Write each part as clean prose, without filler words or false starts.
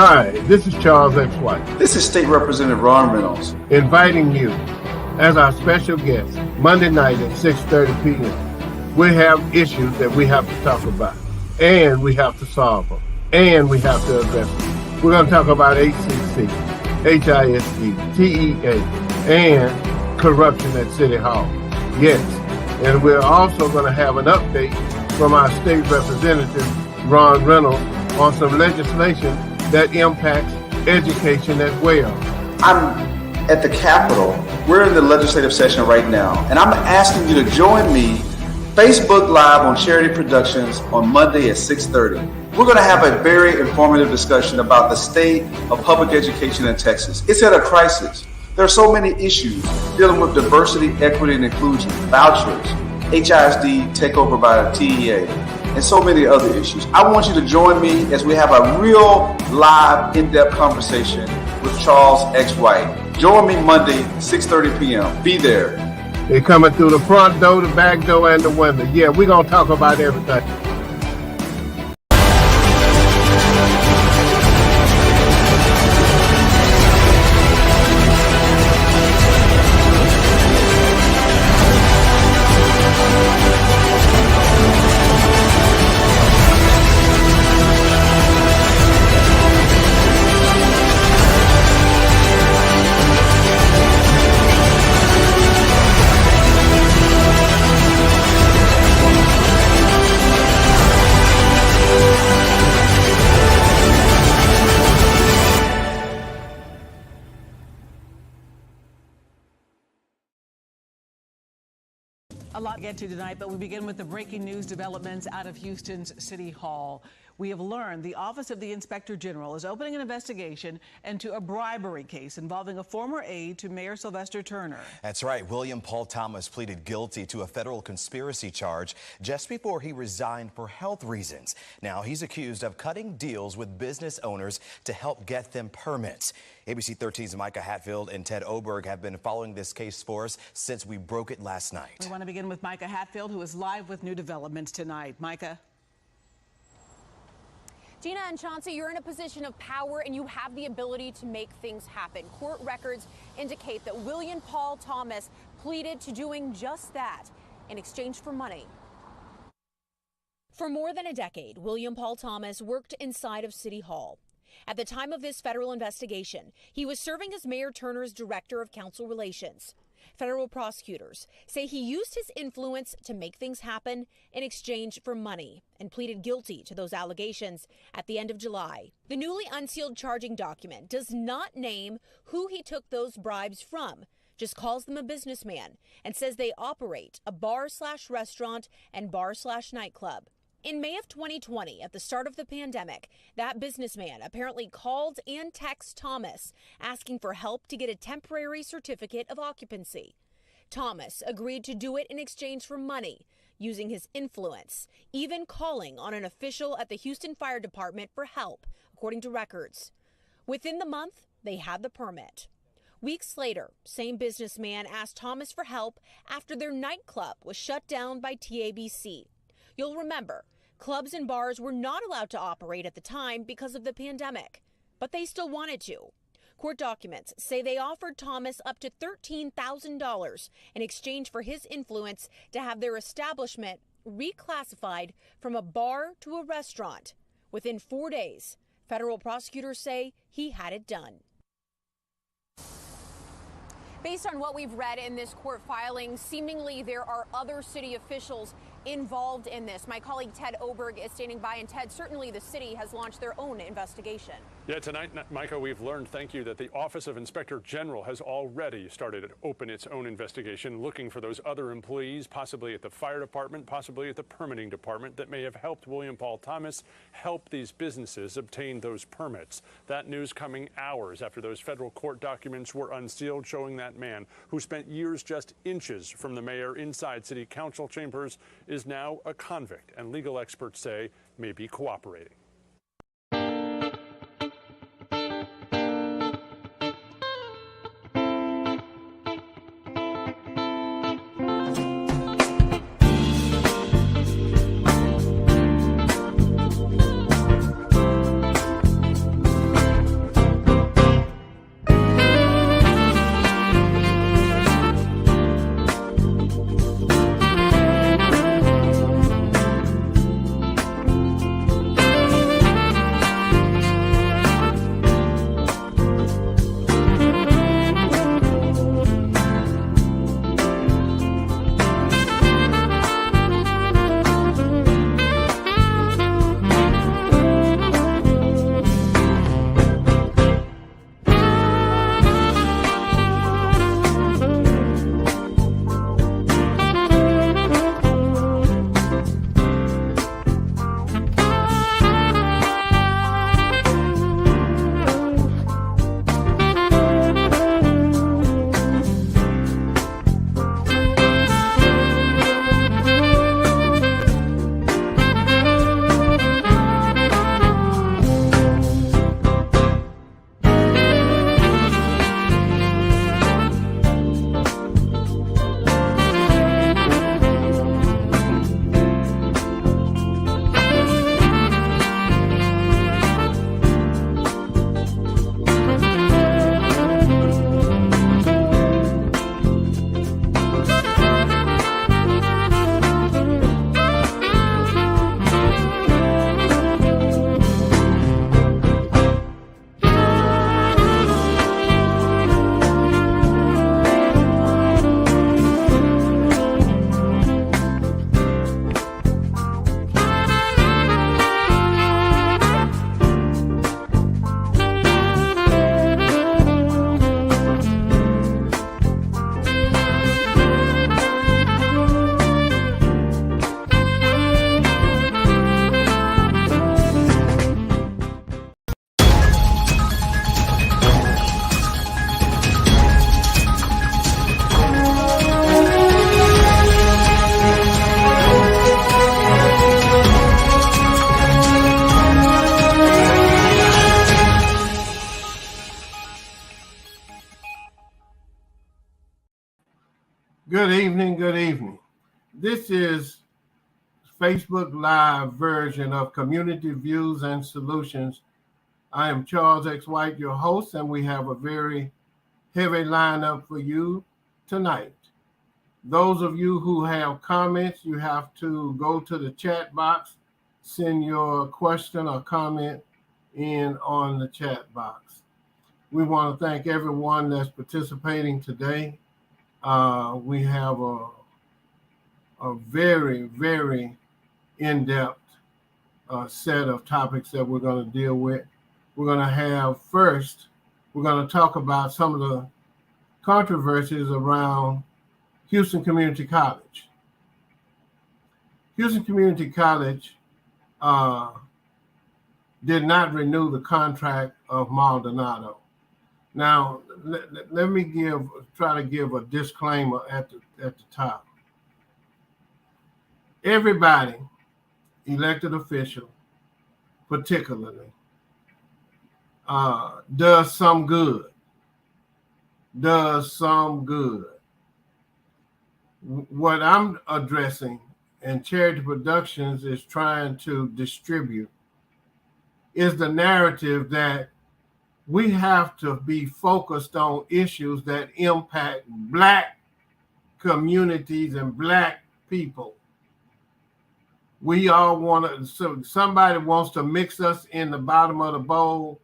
Hi, this is Charles X. White, This is State Representative Ron Reynolds. inviting you as our special guest Monday night at 6:30 p.m. We have issues that we have to talk about, and we have to solve them, and we have to address them. We're going to talk about HCC, HISD, TEA, and corruption at City Hall. Yes, and we're also going to have an update from our state representative, Ron Reynolds, on some legislation that impacts education as well. I'm at the Capitol. We're in the legislative session right now, and I'm asking you to join me Facebook Live on Charity Productions on Monday at 6:30. We're going to have a very informative discussion about the state of public education in Texas. It's at a crisis. There are so many issues dealing with diversity, equity, and inclusion, vouchers, HISD takeover by the TEA, and so many other issues. I want you to join me as we have a real live, in-depth conversation with Charles X. White. Join me Monday, 6:30 p.m. Be there. They're coming through the front door, the back door, and the window. Yeah, we're going to talk about everything. A lot to get to tonight, but we begin with the breaking news developments out of Houston's City Hall. We have learned the Office of the Inspector General is opening an investigation into a bribery case involving a former aide to Mayor Sylvester Turner. That's right. William Paul Thomas pleaded guilty to a federal conspiracy charge just before he resigned for health reasons. Now he's accused of cutting deals with business owners to help get them permits. ABC 13's Micah Hatfield and Ted Oberg have been following this case for us since we broke it last night. We want to begin with Micah Hatfield, who is live with new developments tonight. Micah. Gina and Chauncey, you're in a position of power and you have the ability to make things happen. Court records indicate that William Paul Thomas pleaded to doing just that in exchange for money. For more than a decade, William Paul Thomas worked inside of City Hall. At the time of this federal investigation, he was serving as Mayor Turner's director of council relations. Federal prosecutors say he used his influence to make things happen in exchange for money and pleaded guilty to those allegations at the end of July. The newly unsealed charging document does not name who he took those bribes from, just calls them a businessman and says they operate a bar/restaurant and bar/nightclub. In May of 2020, at the start of the pandemic, that businessman apparently called and texted Thomas asking for help to get a temporary certificate of occupancy. Thomas agreed to do it in exchange for money, using his influence, even calling on an official at the Houston Fire Department for help, according to records. Within the month, they had the permit. Weeks later, same businessman asked Thomas for help after their nightclub was shut down by TABC. You'll remember, clubs and bars were not allowed to operate at the time because of the pandemic, but they still wanted to. Court documents say they offered Thomas up to $13,000 in exchange for his influence to have their establishment reclassified from a bar to a restaurant. Within 4 days, federal prosecutors say he had it done. Based on what we've read in this court filing, seemingly there are other city officials involved in this. My colleague Ted Oberg is standing by, and Ted, certainly the city has launched their own investigation. Yeah, tonight, Micah, we've learned, thank you, that the Office of Inspector General has already started to open its own investigation, looking for those other employees, possibly at the fire department, possibly at the permitting department, that may have helped William Paul Thomas help these businesses obtain those permits. That news coming hours after those federal court documents were unsealed, showing that man who spent years just inches from the mayor inside city council chambers is now a convict, and legal experts say may be cooperating. Good evening. Good evening. This is Facebook Live version of Community Views and Solutions. I am Charles X. White, your host, and we have a very heavy lineup for you tonight. Those of you who have comments, you have to go to the chat box, send your question or comment in on the chat box. We want to thank everyone that's participating today. We have a very, very in-depth set of topics that we're going to deal with. We're going to have first, we're going to talk about some of the controversies around Houston Community College. Houston Community College did not renew the contract of Maldonado. Now, let me try to give a disclaimer at the top. Everybody, elected official, particularly, does some good. What I'm addressing and Charity Productions is trying to distribute is the narrative that we have to be focused on issues that impact Black communities and Black people. We all want to, so somebody wants to mix us in the bottom of the bowl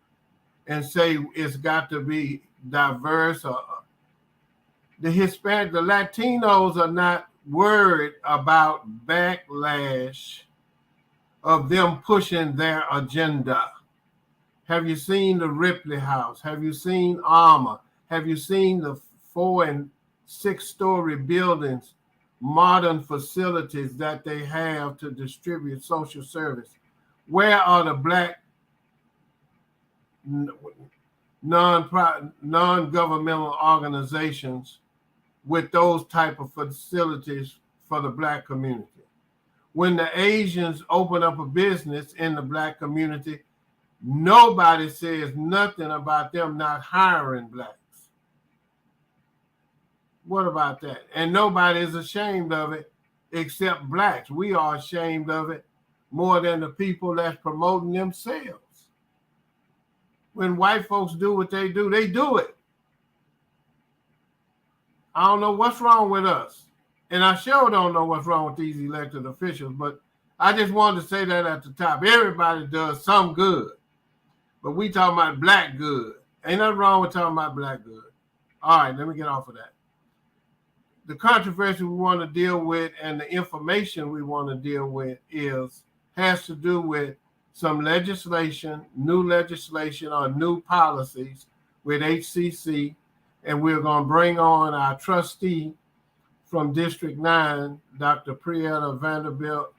and say it's got to be diverse. Or the Hispanic, the Latinos are not worried about backlash of them pushing their agenda. Have you seen the Ripley House? Have you seen Armour? Have you seen the 4- and 6-story buildings, modern facilities that they have to distribute social service? Where are the Black non-governmental organizations with those type of facilities for the Black community? When the Asians open up a business in the Black community, nobody says nothing about them not hiring Blacks. What about that? And nobody is ashamed of it except Blacks. We are ashamed of it more than the people that's promoting themselves. When white folks do what they do it. I don't know what's wrong with us. And I sure don't know what's wrong with these elected officials, but I just wanted to say that at the top. Everybody does some good, but we talking about Black good. Ain't nothing wrong with talking about Black good. All right, let me get off of that. The controversy we want to deal with and the information we want to deal with has to do with some legislation, new legislation or new policies with HCC, and we're going to bring on our trustee from District 9, Dr. Prieta Vanderbilt.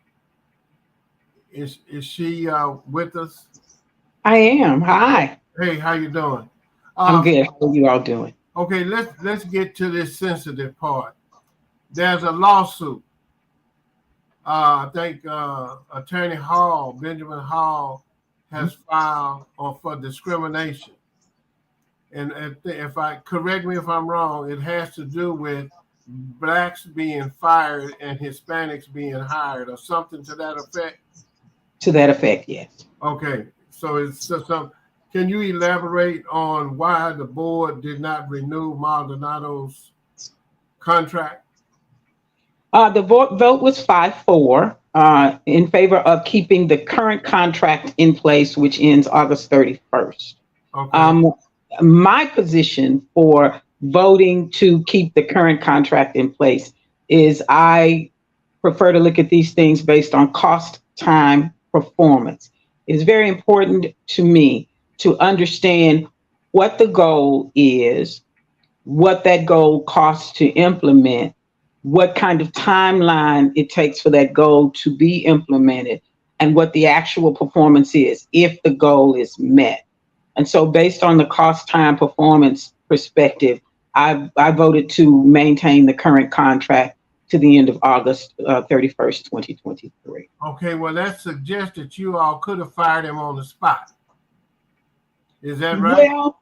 Is she with us? I am. Hi. Hey, how you doing? I'm good. How are you all doing? Okay, let's get to this sensitive part. There's a lawsuit. I think Attorney Hall, Benjamin Hall, has filed for discrimination. And if I correct me if I'm wrong, it has to do with Blacks being fired and Hispanics being hired, or something to that effect. To that effect, yes. Okay, so it's some. Can you elaborate on why the board did not renew Maldonado's contract? The vote was 5-4 in favor of keeping the current contract in place, which ends August 31st. Okay. My position for voting to keep the current contract in place is I prefer to look at these things based on cost, time, performance. It is very important to me to understand what the goal is, what that goal costs to implement, what kind of timeline it takes for that goal to be implemented, and what the actual performance is if the goal is met. And so based on the cost, time, performance perspective, I voted to maintain the current contract to the end of August 31st, 2023. Okay, well, that suggests that you all could have fired him on the spot. Is that right? Well,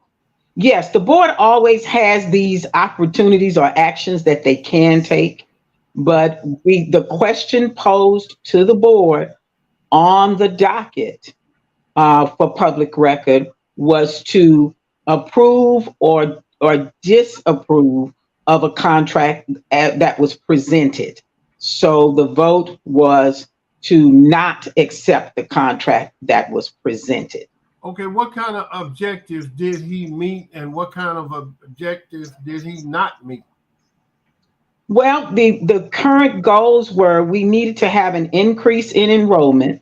Yes, the board always has these opportunities or actions that they can take, but the question posed to the board on the docket for public record was to approve or disapprove of a contract that was presented. So the vote was to not accept the contract that was presented. Okay, what kind of objectives did he meet and what kind of objectives did he not meet? Well, the current goals were we needed to have an increase in enrollment.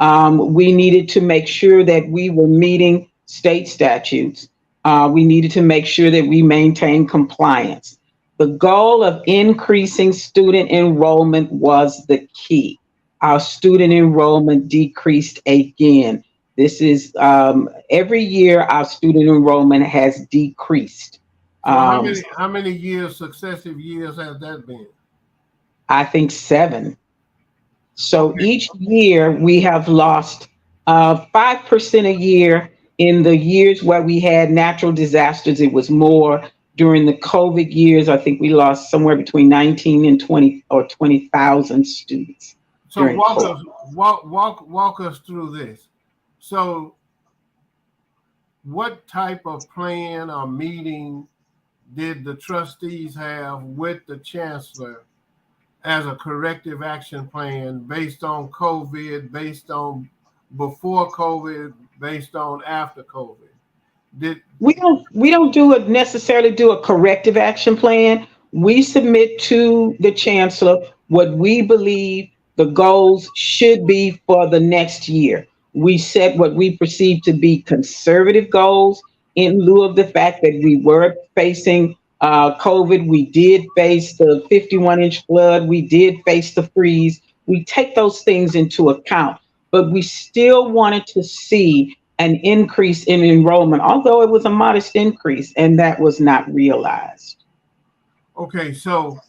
We needed to make sure that we were meeting state statutes. We needed to make sure that we maintain compliance. The goal of increasing student enrollment was the key. Our student enrollment decreased again. This is every year our student enrollment has decreased. How many years, successive years has that been? I think 7. So each year we have lost 5% a year. In the years where we had natural disasters, it was more. During the COVID years, I think we lost somewhere between 19 and 20 or 20,000 students. So walk us through this. So what type of plan or meeting did the trustees have with the chancellor as a corrective action plan based on COVID, based on before COVID, based on after COVID? We don't necessarily do a corrective action plan. We submit to the chancellor what we believe the goals should be for the next year. We set what we perceive to be conservative goals in lieu of the fact that we were facing COVID. We did face the 51-inch flood. We did face the freeze. We take those things into account, but we still wanted to see an increase in enrollment, although it was a modest increase, and that was not realized. Okay, so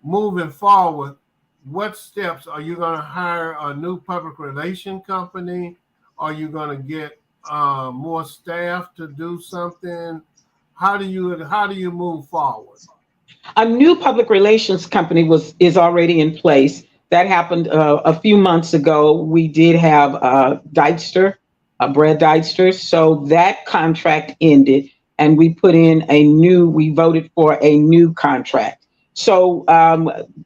moving forward, what steps are you going to hire a new public relation company? Are you going to get more staff to do something? How do you move forward? A new public relations company is already in place. That happened a few months ago. We did have Deitster, Brad Deitster. So that contract ended, and we voted for a new contract. So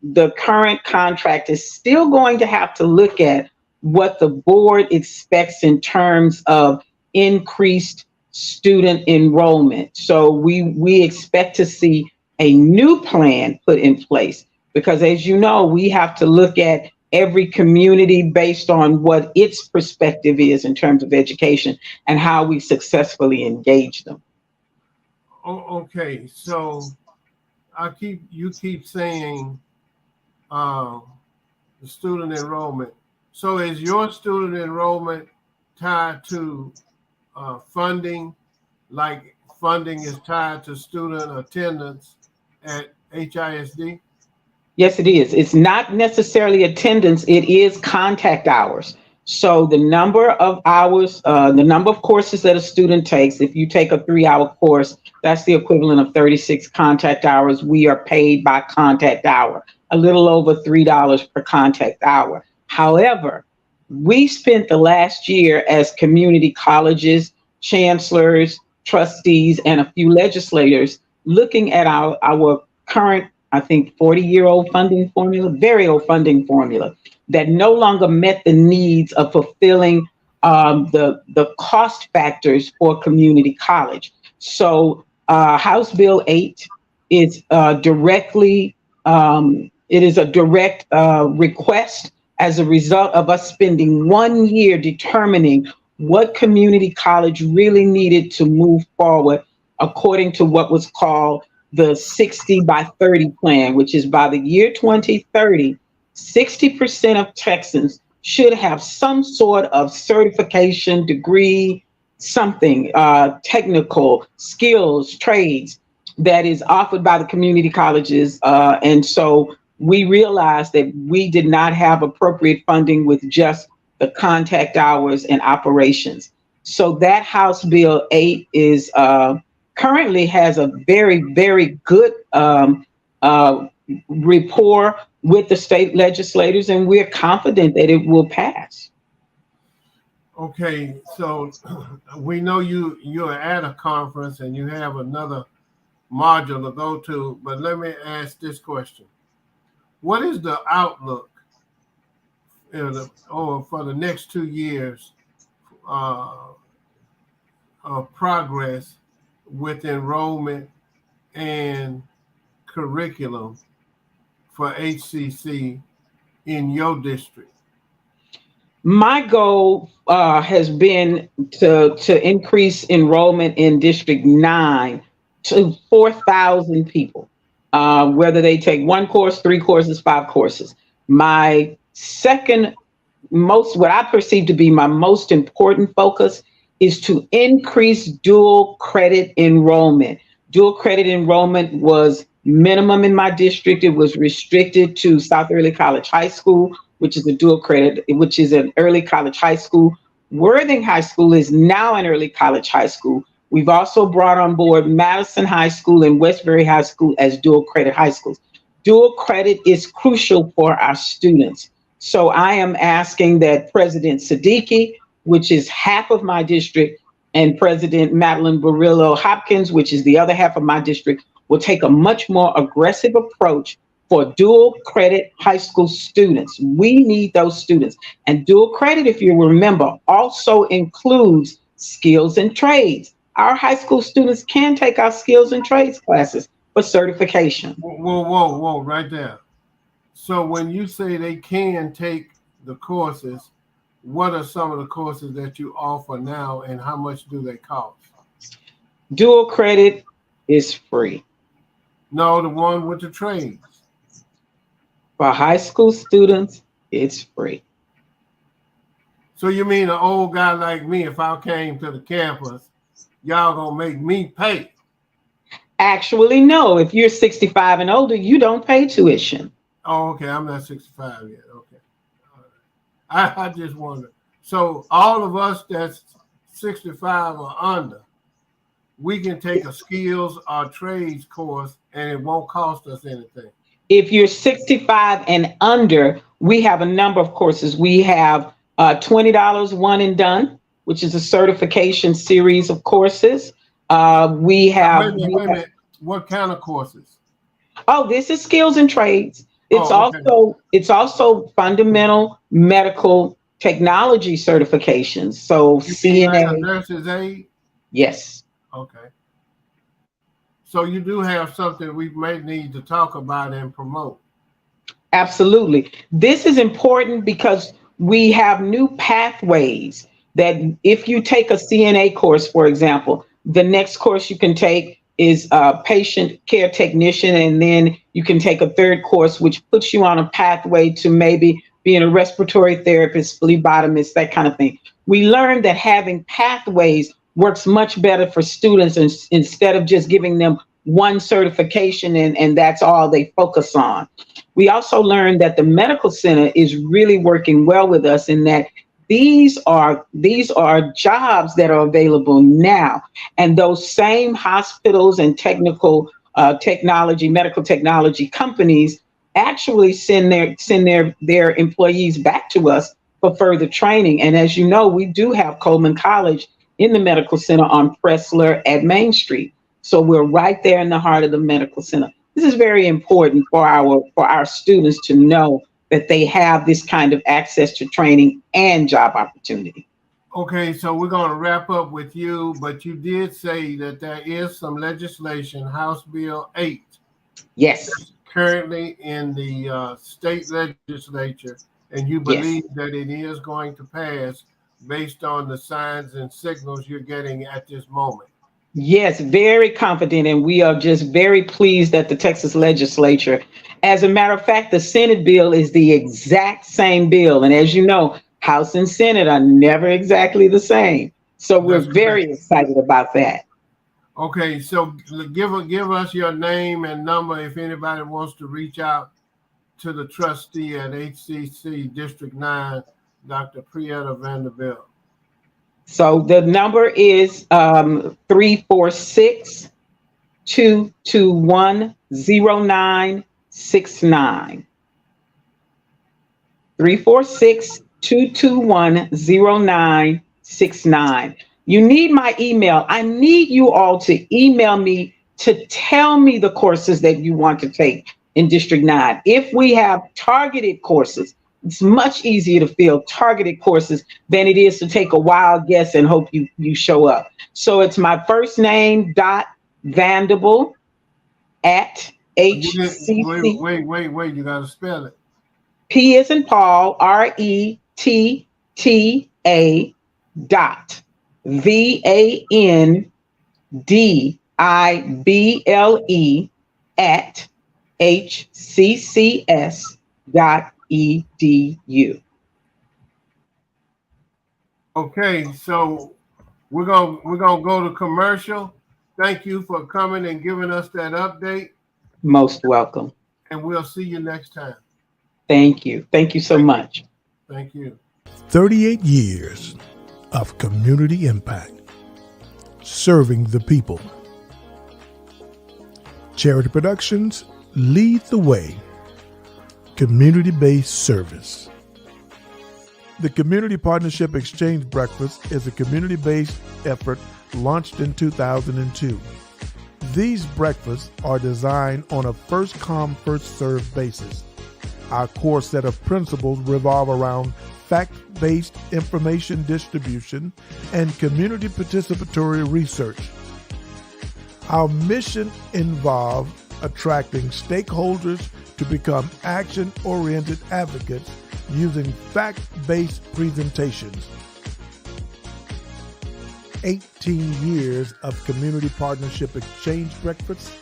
the current contract is still going to have to look at what the board expects in terms of increased student enrollment. So we expect to see a new plan put in place, because as you know, we have to look at every community based on what its perspective is in terms of education and how we successfully engage them. Okay, so you keep saying the student enrollment. So is your student enrollment tied to funding, like funding is tied to student attendance at HISD? Yes, it is. It's not necessarily attendance. It is contact hours. So the number of hours, the number of courses that a student takes, if you take a 3-hour course, that's the equivalent of 36 contact hours. We are paid by contact hour, a little over $3 per contact hour. However, we spent the last year as community colleges, chancellors, trustees, and a few legislators looking at our current, I think, 40-year-old funding formula, very old funding formula that no longer met the needs of fulfilling the cost factors for community college. So House Bill 8 is it is a direct request as a result of us spending 1 year determining what community college really needed to move forward according to what was called the 60 by 30 plan, which is by the year 2030, 60% of Texans should have some sort of certification, degree, something, technical skills, trades that is offered by the community colleges. And so we realized that we did not have appropriate funding with just the contact hours and operations. So that House Bill 8 is currently has a very, very good rapport with the state legislators, and we're confident that it will pass. Okay, so we know you're at a conference and you have another module to go to, but let me ask this question. What is the outlook for the next 2 years of progress with enrollment and curriculum for HCC in your district? My goal has been to increase enrollment in District 9 to 4,000 people, whether they take 1 course, 3 courses, 5 courses. My second what I perceive to be my most important focus is to increase dual credit enrollment. Dual credit enrollment was minimum in my district. It was restricted to South Early College High School, which is a dual credit, which is an early college high school. Worthing High School is now an early college high school. We've also brought on board Madison High School and Westbury High School as dual credit high schools. Dual credit is crucial for our students. So I am asking that President Siddiqui, which is half of my district, and President Madeline Barillo Hopkins, which is the other half of my district, will take a much more aggressive approach for dual credit high school students. We need those students. And dual credit, if you remember, also includes skills and trades. Our high school students can take our skills and trades classes for certification. Whoa, right there. So when you say they can take the courses, what are some of the courses that you offer now and how much do they cost? Dual credit is free. No, the one with the trades. For high school students, it's free. So you mean an old guy like me, if I came to the campus, y'all gonna make me pay? Actually, no. If you're 65 and older, you don't pay tuition. Oh, okay. I'm not 65 yet. Okay. All right. I just wonder. So all of us that's 65 or under, we can take a skills or trades course and it won't cost us anything. If you're 65 and under, we have a number of courses. We have $20 one and done, which is a certification series of courses. We have. Wait a minute. What kind of courses? Oh, this is skills and trades. It's it's also fundamental medical technology certifications. So CNA. Like a nurse's aid? Yes. Okay. So you do have something we may need to talk about and promote. Absolutely. This is important because we have new pathways that if you take a CNA course, for example, the next course you can take is a patient care technician, and then you can take a third course, which puts you on a pathway to maybe being a respiratory therapist, phlebotomist, that kind of thing. We learned that having pathways works much better for students instead of just giving them one certification and that's all they focus on. We also learned that the medical center is really working well with us in that these are jobs that are available now, and those same hospitals and medical technology companies actually send their employees back to us for further training. And as you know, we do have Coleman College in the medical center on Pressler at Main Street. So we're right there in the heart of the medical center. This is very important for our students to know that they have this kind of access to training and job opportunity. Okay, so we're going to wrap up with you, but you did say that there is some legislation, House Bill 8. Yes. Currently in the state legislature, and you believe that it is going to pass based on the signs and signals you're getting at this moment. Yes, very confident, and we are just very pleased that the Texas legislature, as a matter of fact, the Senate bill is the exact same bill. And as you know, House and Senate are never exactly the same. So we're very excited about that. Okay, so give us your name and number if anybody wants to reach out to the trustee at HCC District 9, Dr. Prieta Vanderbilt. So the number is 346-888-8255. 346-221-0969. 346-221-0969. You need my email. I need you all to email me to tell me the courses that you want to take in District 9. If we have targeted courses, it's much easier to fill targeted courses than it is to take a wild guess and hope you show up. So it's my first name dot Vanderbilt at HCC. Wait, you gotta spell it. P as in Paul, RETTA dot VANDIBLE at HCCS.edu. Okay, so we're gonna go to commercial. Thank you for coming and giving us that update. Most welcome. And we'll see you next time. Thank you. Thank you so much. Thank you. 38 years of community impact, serving the people. Charity Productions lead the way. Community-based service. The Community Partnership Exchange Breakfast is a community-based effort launched in 2002. These breakfasts are designed on a first-come, first-served basis. Our core set of principles revolve around fact-based information distribution and community participatory research. Our mission involves attracting stakeholders to become action-oriented advocates using fact-based presentations. 18 years of community partnership exchange breakfasts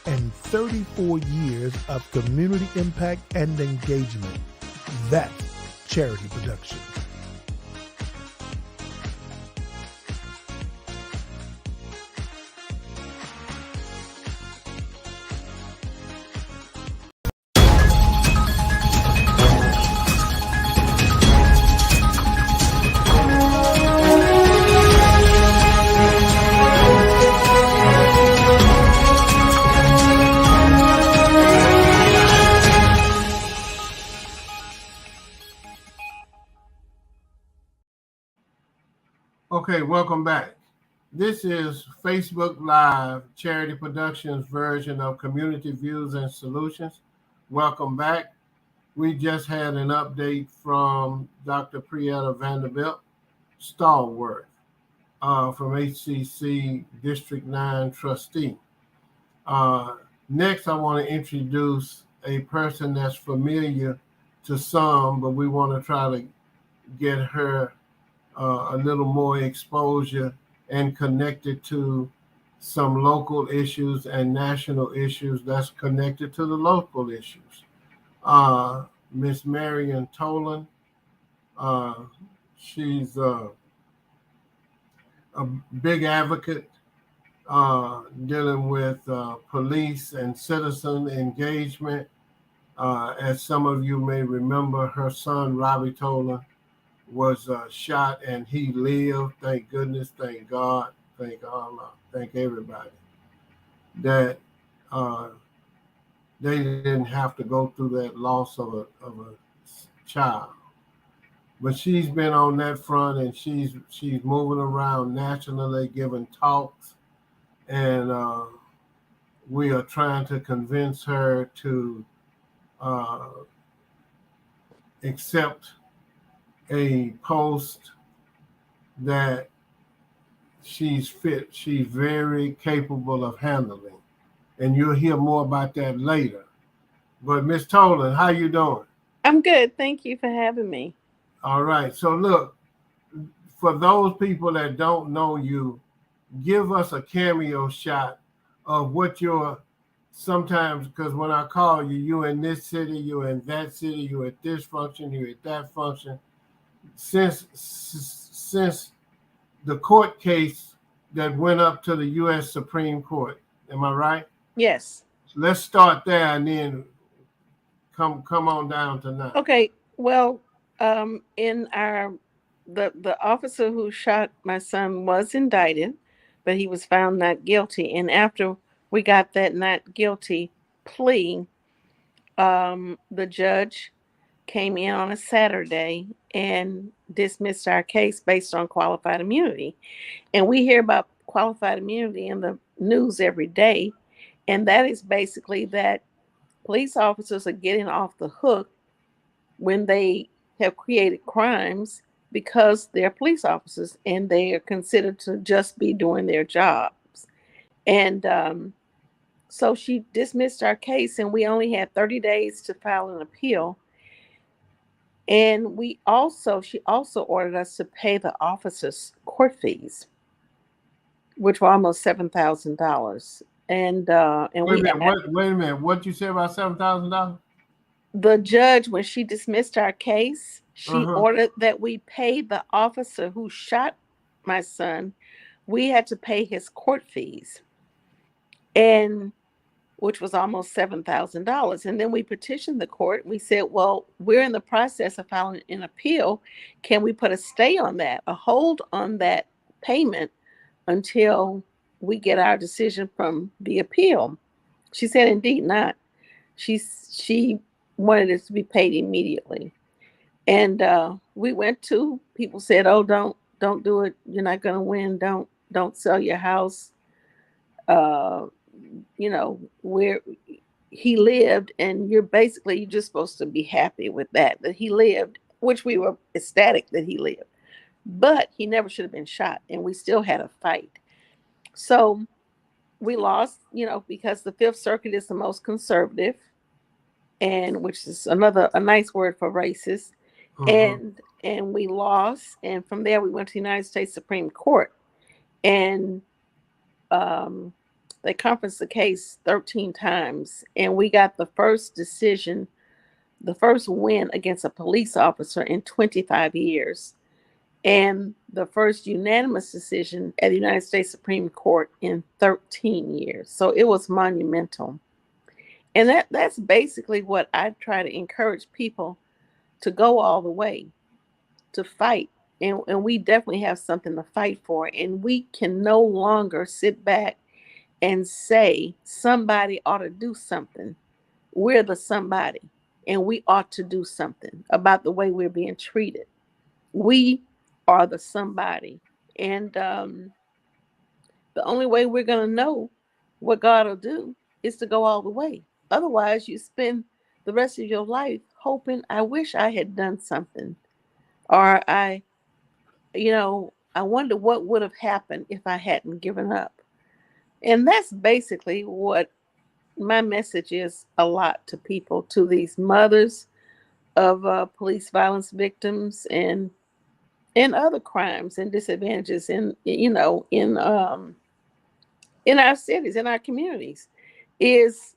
and 34 years of community impact and engagement. That's Charity Production. Okay, welcome back. This is Facebook Live, Charity Productions version of Community Views and Solutions. Welcome back. We just had an update from Dr. Prieta Vanderbilt, stalwart from HCC District 9 trustee. Next, I want to introduce a person that's familiar to some, but we want to try to get her a little more exposure and connected to some local issues and national issues that's connected to the local issues. Miss Marion Tolan, she's a big advocate dealing with police and citizen engagement. As some of you may remember, her son, Robbie Tolan, was shot and he lived. Thank goodness, thank God, thank Allah, thank everybody that they didn't have to go through that loss of a child. But she's been on that front and she's moving around nationally giving talks, and we are trying to convince her to accept a post that she's fit, she's very capable of handling. And you'll hear more about that later. But Miss Tolan, how you doing? I'm good. Thank you for having me. All right. So look, for those people that don't know you, give us a cameo shot of what you're sometimes, because when I call you, you're in this city, you're in that city, you're at this function, you're at that function. Since the court case that went up to the U.S. Supreme Court, am I right? Yes. Let's start there and then come on down to now. Okay. Well, in the officer who shot my son was indicted, but he was found not guilty. And after we got that not guilty plea, the judge came in on a Saturday and dismissed our case based on qualified immunity. And we hear about qualified immunity in the news every day. And that is basically that police officers are getting off the hook when they have created crimes because they're police officers and they are considered to just be doing their jobs. And so she dismissed our case, and we only had 30 days to file an appeal. And she also ordered us to pay the officers' court fees, which were almost $7,000. And wait a minute. What'd you say about $7,000? The judge, when she dismissed our case, she ordered that we pay the officer who shot my son. We had to pay his court fees, and which was almost $7,000. And then we petitioned the court. We said, well, we're in the process of filing an appeal. Can we put a stay on that, a hold on that payment until we get our decision from the appeal? She said, indeed not. She wanted it to be paid immediately. And we went to, people said, oh, don't do it. You're not going to win. Don't sell your house. Where he lived, and you're just supposed to be happy with that he lived, which we were ecstatic that he lived, but he never should have been shot, and we still had a fight. So we lost, because the Fifth Circuit is the most conservative, and which is a nice word for racist. And we lost, and from there we went to the United States Supreme Court, and they conferenced the case 13 times, and we got the first decision, the first win against a police officer in 25 years, and the first unanimous decision at the United States Supreme Court in 13 years. So it was monumental. And that's basically what I try to encourage people to go all the way, to fight. And we definitely have something to fight for. And we can no longer sit back and say somebody ought to do something. We're the somebody, and we ought to do something about the way we're being treated. We are the somebody. And the only way we're going to know what God will do is to go all the way. Otherwise, you spend the rest of your life hoping, I wish I had done something. Or I wonder what would have happened if I hadn't given up. And that's basically what my message is a lot to people, to these mothers of police violence victims and other crimes and disadvantages in our cities, in our communities, is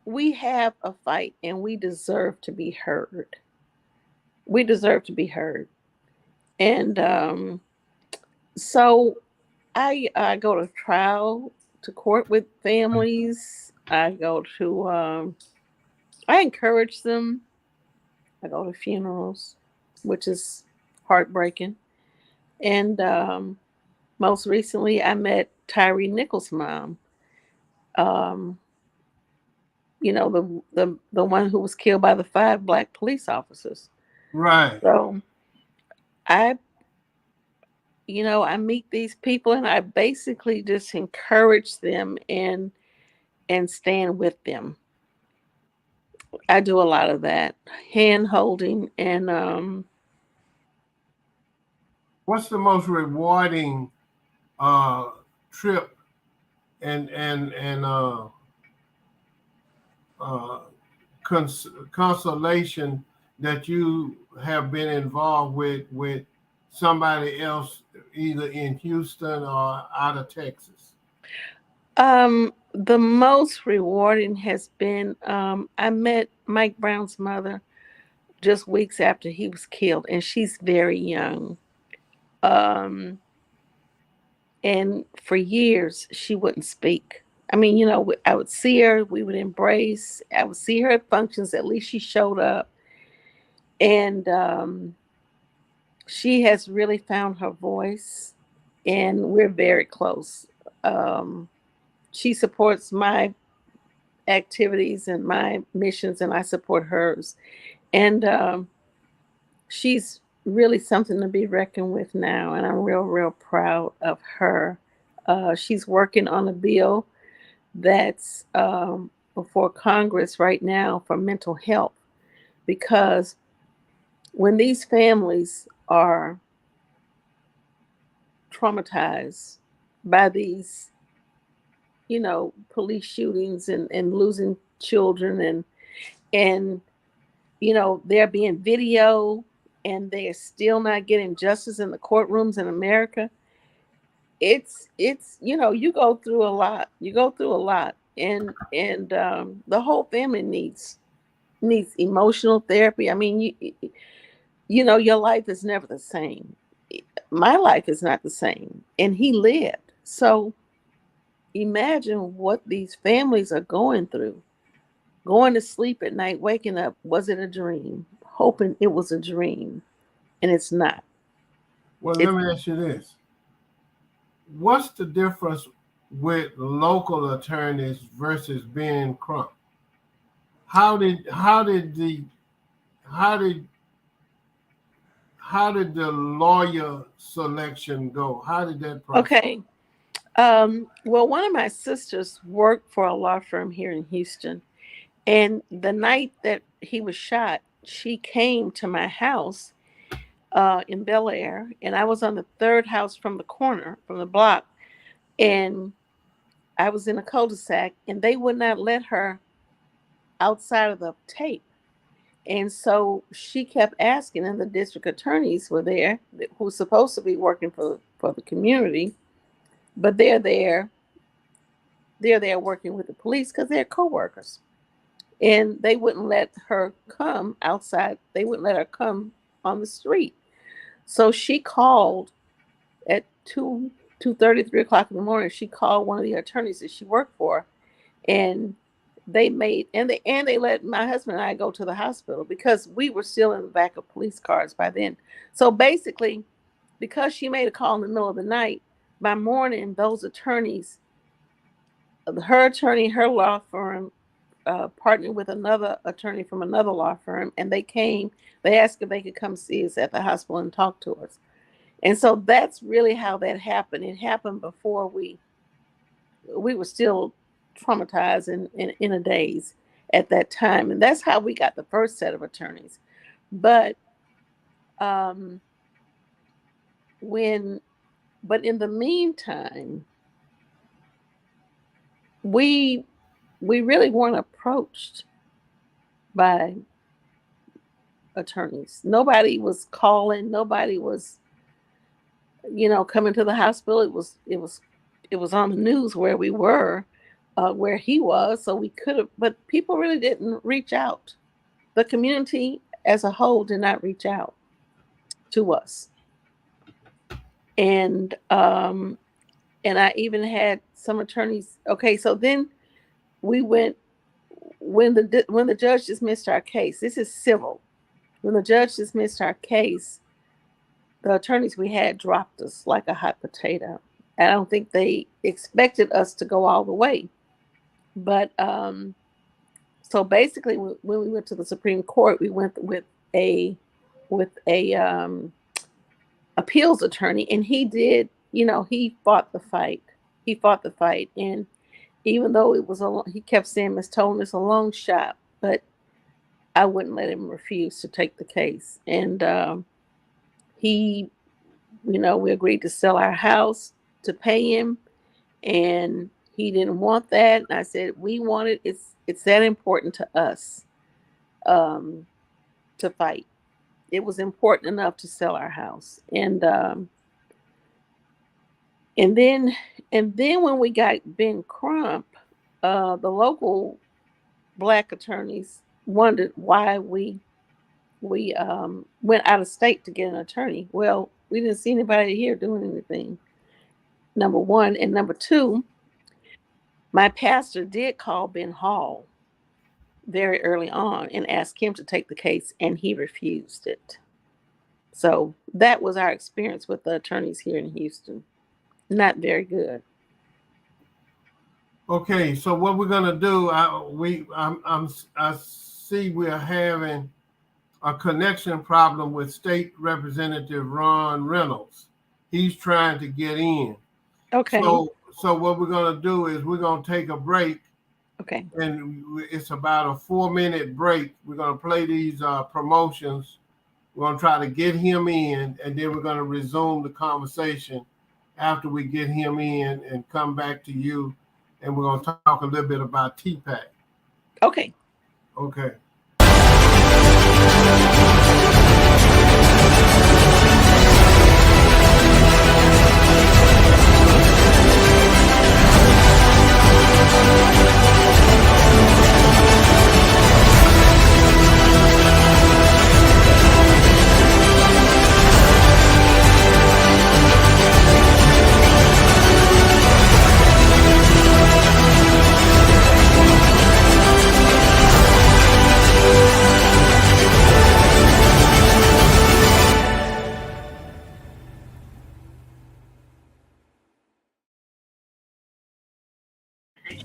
we have a fight and we deserve to be heard. We deserve to be heard. And so I go to trial, to court with families. I go to, I encourage them. I go to funerals, which is heartbreaking. And most recently, I met Tyree Nichols' mom. The one who was killed by the 5 Black police officers. Right. So I meet these people and I basically just encourage them and stand with them. I do a lot of that, hand holding. And what's the most rewarding trip and consolation that you have been involved with somebody else, either in Houston or out of Texas? The most rewarding has been, I met Mike Brown's mother just weeks after he was killed, and she's very young. And for years, she wouldn't speak. I mean, I would see her, we would embrace, I would see her at functions, at least she showed up. And she has really found her voice, and we're very close. she supports my activities and my missions, and I support hers. And she's really something to be reckoned with now, and I'm real proud of her. She's working on a bill that's before Congress right now for mental health, because when these families are traumatized by these, police shootings and losing children, and they're being videoed and they're still not getting justice in the courtrooms in America. It's you go through a lot. And the whole family needs emotional therapy. I mean, your life is never the same. My life is not the same, and he lived. So imagine what these families are going through. Going to sleep at night, waking up, was it a dream? Hoping it was a dream, and it's not. Well, let me ask you this. What's the difference with local attorneys versus Ben Crump? How did the lawyer selection go? How did that process? Okay. Well, one of my sisters worked for a law firm here in Houston, and the night that he was shot, she came to my house in Bel Air, and I was on the third house from the corner, from the block, and I was in a cul-de-sac, and they would not let her outside of the tape. And so she kept asking, and the district attorneys were there, who were supposed to be working for the community, but they're there working with the police because they're co-workers. And they wouldn't let her come outside. They wouldn't let her come on the street. So she called at 2:30, 3 o'clock in the morning. She called one of the attorneys that she worked for, and they let my husband and I go to the hospital because we were still in the back of police cars by then. So basically, because she made a call in the middle of the night, by morning, those attorneys, her attorney, her law firm, partnered with another attorney from another law firm, and they came. They asked if they could come see us at the hospital and talk to us. And so that's really how that happened. It happened before we were still traumatized and in a daze at that time. And that's how we got the first set of attorneys. But in the meantime, we really weren't approached by attorneys. Nobody was calling. Nobody was, coming to the hospital. It was on the news where we were, where he was. So we could have, but people really didn't reach out. The community as a whole did not reach out to us. And I even had some attorneys. Okay, so then we went when the judge dismissed our case. This is civil. When the judge dismissed our case, the attorneys we had dropped us like a hot potato. I don't think they expected us to go all the way. But so basically, when we went to the Supreme Court, we went with a appeals attorney, and he did. He fought the fight. And even though he kept saying, Ms. Tolan, it's a long shot, but I wouldn't let him refuse to take the case. And we agreed to sell our house to pay him, and he didn't want that. And I said, we want it. It's that important to us to fight. It was important enough to sell our house. And then when we got Ben Crump, the local Black attorneys wondered why we went out of state to get an attorney. Well, we didn't see anybody here doing anything, number one. And number two, my pastor did call Ben Hall very early on and asked him to take the case, and he refused it. So that was our experience with the attorneys here in Houston. Not very good. Okay, so what we're gonna do? I see we're having a connection problem with State Representative Ron Reynolds. He's trying to get in. Okay. So what we're gonna do is we're gonna take a break. Okay. And it's about a 4-minute break. We're gonna play these promotions. We're gonna try to get him in, and then we're gonna resume the conversation after we get him in and come back to you. And we're gonna talk a little bit about TPAC. Okay. Okay.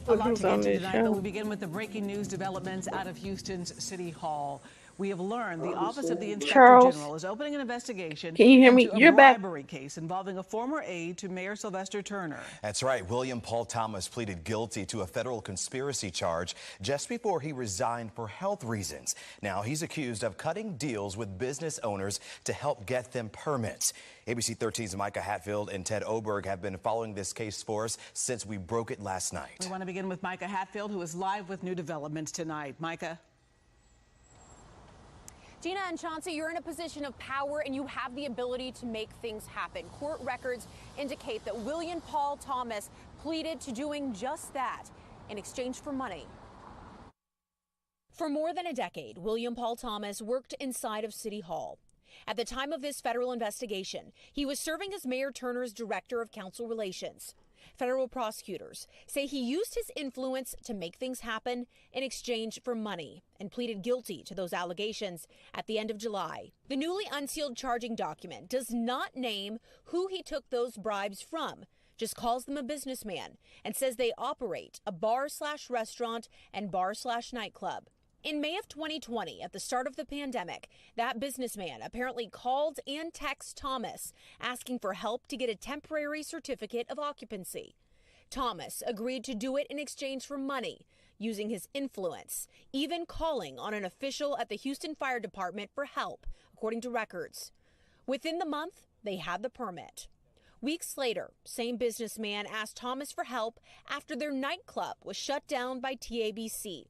A lot to get to this tonight, show? but we begin with the breaking news developments out of Houston's City Hall. We have learned the Office of the Inspector Charles, General is opening an investigation can you hear me? into a You're back. bribery case involving a former aide to Mayor Sylvester Turner. That's right. William Paul Thomas pleaded guilty to a federal conspiracy charge just before he resigned for health reasons. Now he's accused of cutting deals with business owners to help get them permits. ABC 13's Micah Hatfield and Ted Oberg have been following this case for us since we broke it last night. We want to begin with Micah Hatfield, who is live with new developments tonight. Micah. Gina and Chauncey, you're in a position of power and you have the ability to make things happen. Court records indicate that William Paul Thomas pleaded to doing just that in exchange for money. For more than a decade, William Paul Thomas worked inside of City Hall. At the time of this federal investigation, he was serving as Mayor Turner's Director of Council Relations. Federal prosecutors say he used his influence to make things happen in exchange for money and pleaded guilty to those allegations at the end of July. The newly unsealed charging document does not name who he took those bribes from, just calls them a businessman and says they operate a bar/restaurant and bar/nightclub. In May of 2020, at the start of the pandemic, that businessman apparently called and texted Thomas asking for help to get a temporary certificate of occupancy. Thomas agreed to do it in exchange for money, using his influence, even calling on an official at the Houston Fire Department for help, according to records. Within the month, they had the permit. Weeks later, same businessman asked Thomas for help after their nightclub was shut down by TABC.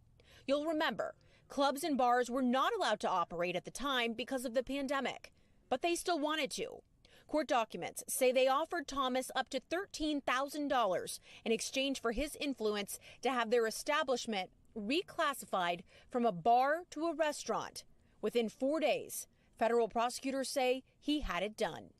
You'll remember, clubs and bars were not allowed to operate at the time because of the pandemic, but they still wanted to. Court documents say they offered Thomas up to $13,000 in exchange for his influence to have their establishment reclassified from a bar to a restaurant. Within 4 days, federal prosecutors say he had it done.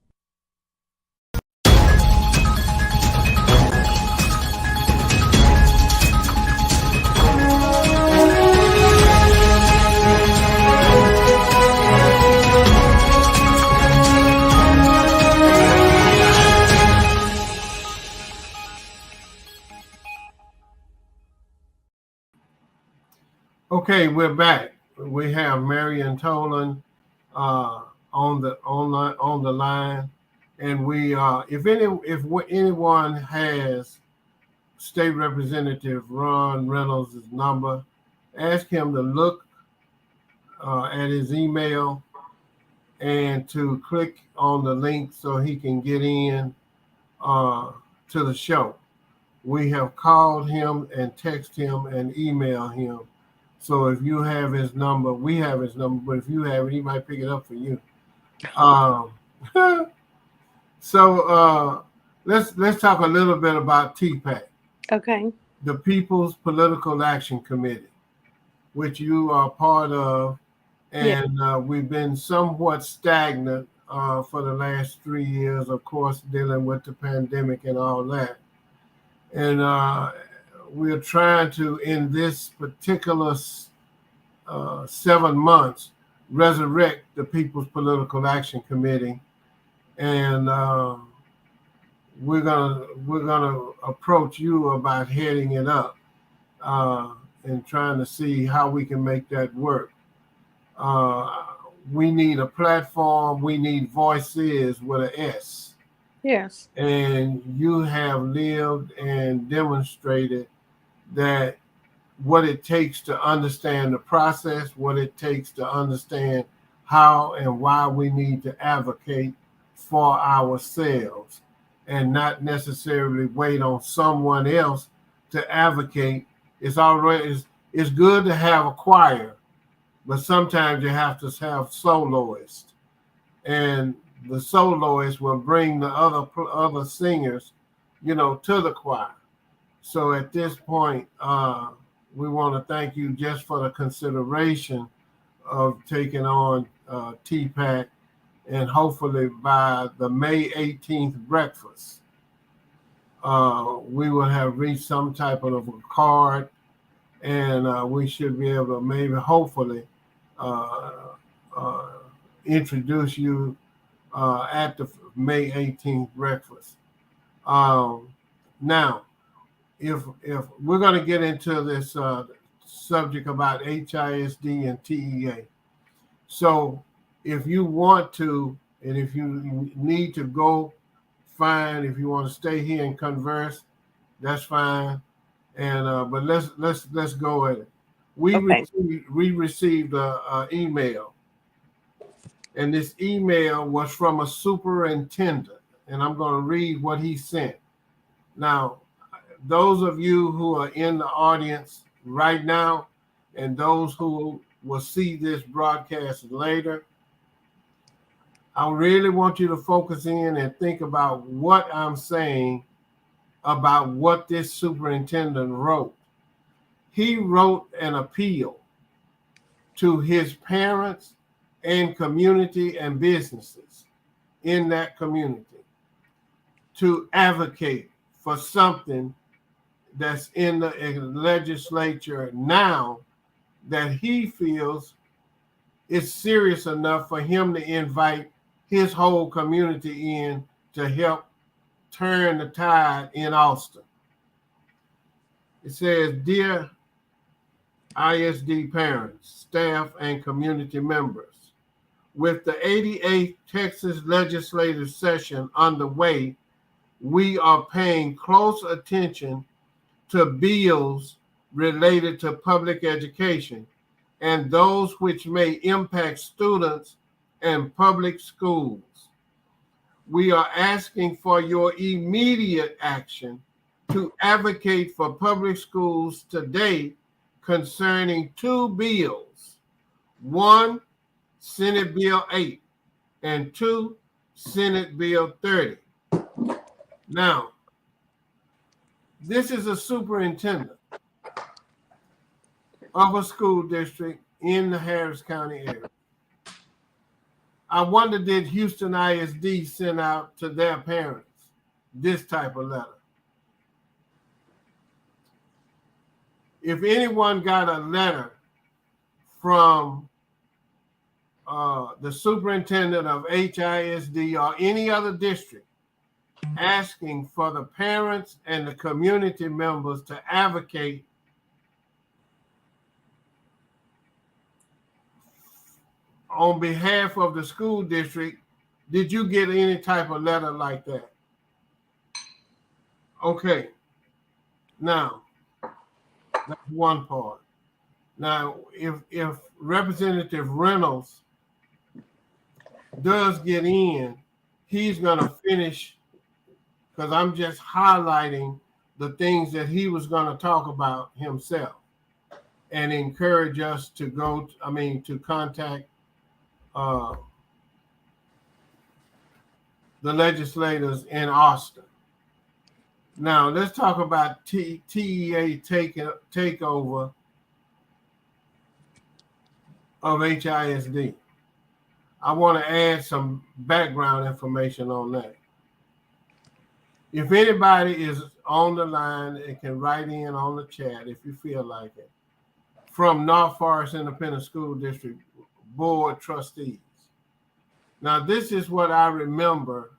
Okay, we're back. We have Marion Tolan on the line, and we if anyone has State Representative Ron Reynolds' number, ask him to look at his email and to click on the link so he can get in to the show. We have called him and texted him and emailed him. So if you have his number, we have his number, but if you have it, he might pick it up for you. So let's talk a little bit about TPAC. Okay. The People's Political Action Committee, which you are part of, and we've been somewhat stagnant for the last 3 years, of course, dealing with the pandemic and all that. And we're trying to, in this particular 7 months, resurrect the People's Political Action Committee. And we're gonna approach you about heading it up and trying to see how we can make that work. We need a platform. We need voices with an S. Yes. And you have lived and demonstrated that what it takes to understand the process, what it takes to understand how and why we need to advocate for ourselves and not necessarily wait on someone else to advocate. It's good to have a choir, but sometimes you have to have soloists, and the soloist will bring the other singers, to the choir. So at this point, we want to thank you just for the consideration of taking on TPAC, and hopefully by the May 18th breakfast, we will have reached some type of a card, and we should be able to maybe hopefully introduce you at the May 18th breakfast. Now, if we're going to get into this subject about HISD and TEA, so if you want to, and if you need to go, fine. If you want to stay here and converse, that's fine. And but let's go at it. We received a email, and this email was from a superintendent, and I'm going to read what he sent. Now, those of you who are in the audience right now, and those who will see this broadcast later, I really want you to focus in and think about what I'm saying about what this superintendent wrote. He wrote an appeal to his parents and community and businesses in that community to advocate for something that's in the legislature now that he feels is serious enough for him to invite his whole community in to help turn the tide in Austin. It says, "Dear ISD parents, staff, and community members, with the 88th Texas legislative session underway, we are paying close attention to bills related to public education and those which may impact students and public schools. We are asking for your immediate action to advocate for public schools today concerning two bills. One, Senate Bill 8, and two, Senate Bill 30. Now, this is a superintendent of a school district in the Harris County area. I wonder, did Houston ISD send out to their parents this type of letter? If anyone got a letter from the superintendent of HISD or any other district asking for the parents and the community members to advocate on behalf of the school district, did you get any type of letter like that? Okay. Now, that's one part. Now, if Representative Reynolds does get in, he's going to finish, because I'm just highlighting the things that he was going to talk about himself and encourage us to to contact the legislators in Austin. Now, let's talk about TEA takeover of HISD. I want to add some background information on that. If anybody is on the line, it can write in on the chat if you feel like it. From North Forest Independent School District Board Trustees. Now, this is what I remember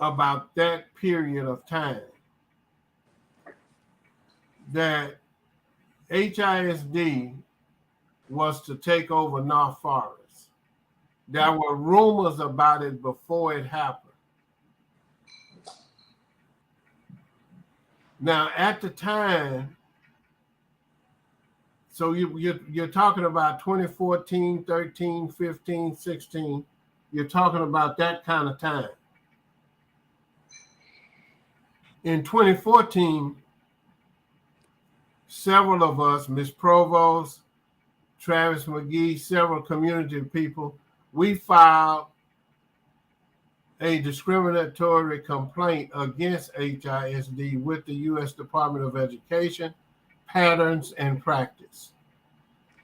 about that period of time that HISD was to take over North Forest. There were rumors about it before it happened. Now, at the time, so you're talking about 2014, 13, 15, 16. You're talking about that kind of time. In 2014, several of us, Ms. Provost, Travis McGee, several community people, we filed a discriminatory complaint against HISD with the U.S. Department of Education, Patterns and Practice.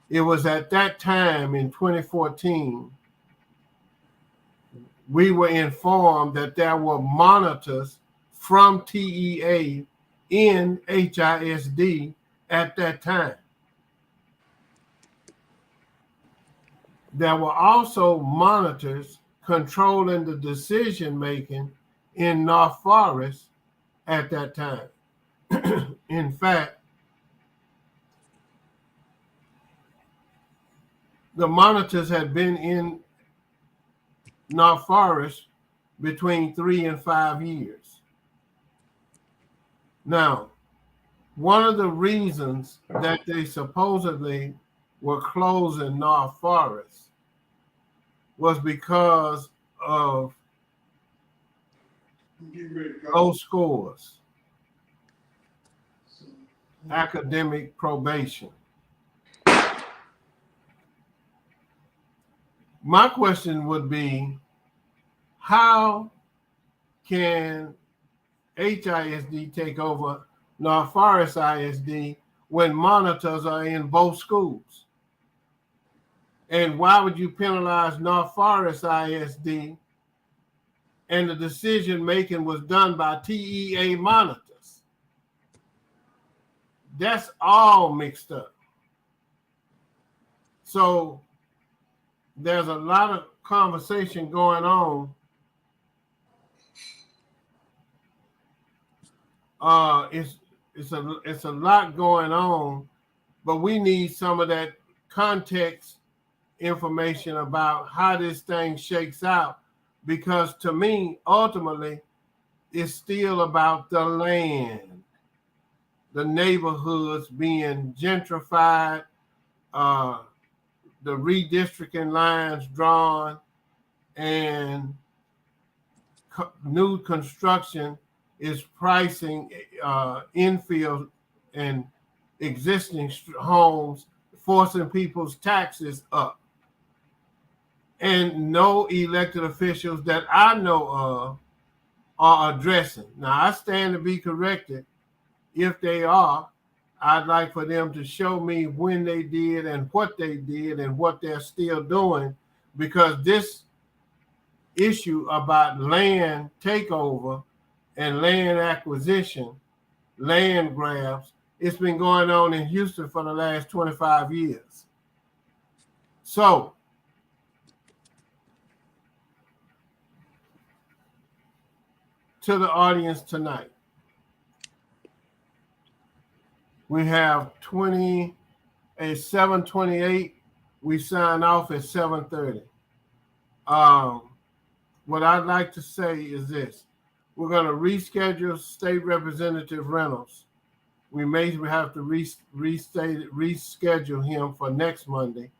It was at that time in 2014, we were informed that there were monitors from TEA in HISD at that time. There were also monitors controlling the decision-making in North Forest at that time. In fact, the monitors had been in North Forest between 3 and 5 years. Now, one of the reasons that they supposedly were closing North Forest was because of low scores, academic probation. My question would be, how can HISD take over North Forest ISD when monitors are in both schools? And why would you penalize North Forest ISD and the decision making was done by TEA monitors? That's all mixed up. So there's a lot of conversation going on. It's a lot going on, but we need some of that context information about how this thing shakes out, because to me, ultimately, it's still about the land, the neighborhoods being gentrified, the redistricting lines drawn, and new construction is pricing infill and existing homes, forcing people's taxes up. And no elected officials that I know of are addressing. Now, I stand to be corrected. If they are, I'd like for them to show me when they did and what they're still doing, because this issue about land takeover and land acquisition, land grabs, it's been going on in Houston for the last 25 years. So, to the audience tonight, we have 7:28. We sign off at 7:30. What I'd like to say is this: we're going to reschedule State Representative Reynolds. We may have to reschedule him for next Monday,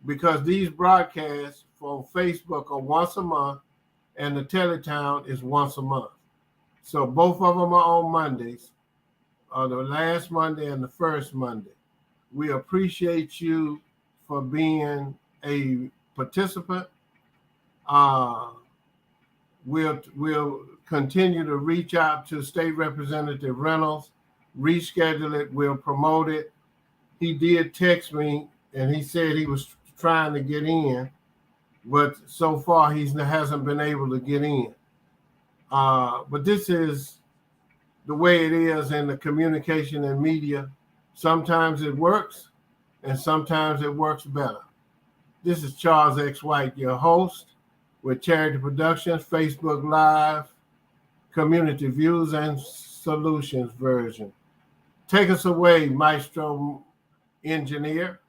because these broadcasts for Facebook are once a month and the Teletown is once a month. So both of them are on Mondays, the last Monday and the first Monday. We appreciate you for being a participant. We'll continue to reach out to State Representative Reynolds, reschedule it, we'll promote it. He did text me and he said he was trying to get in, but so far he hasn't been able to get in. But this is the way it is in the communication and media. Sometimes it works and sometimes it works better. This is Charles X. White, your host with Charity Productions, Facebook Live, Community Views and Solutions version. Take us away, Maestro Engineer.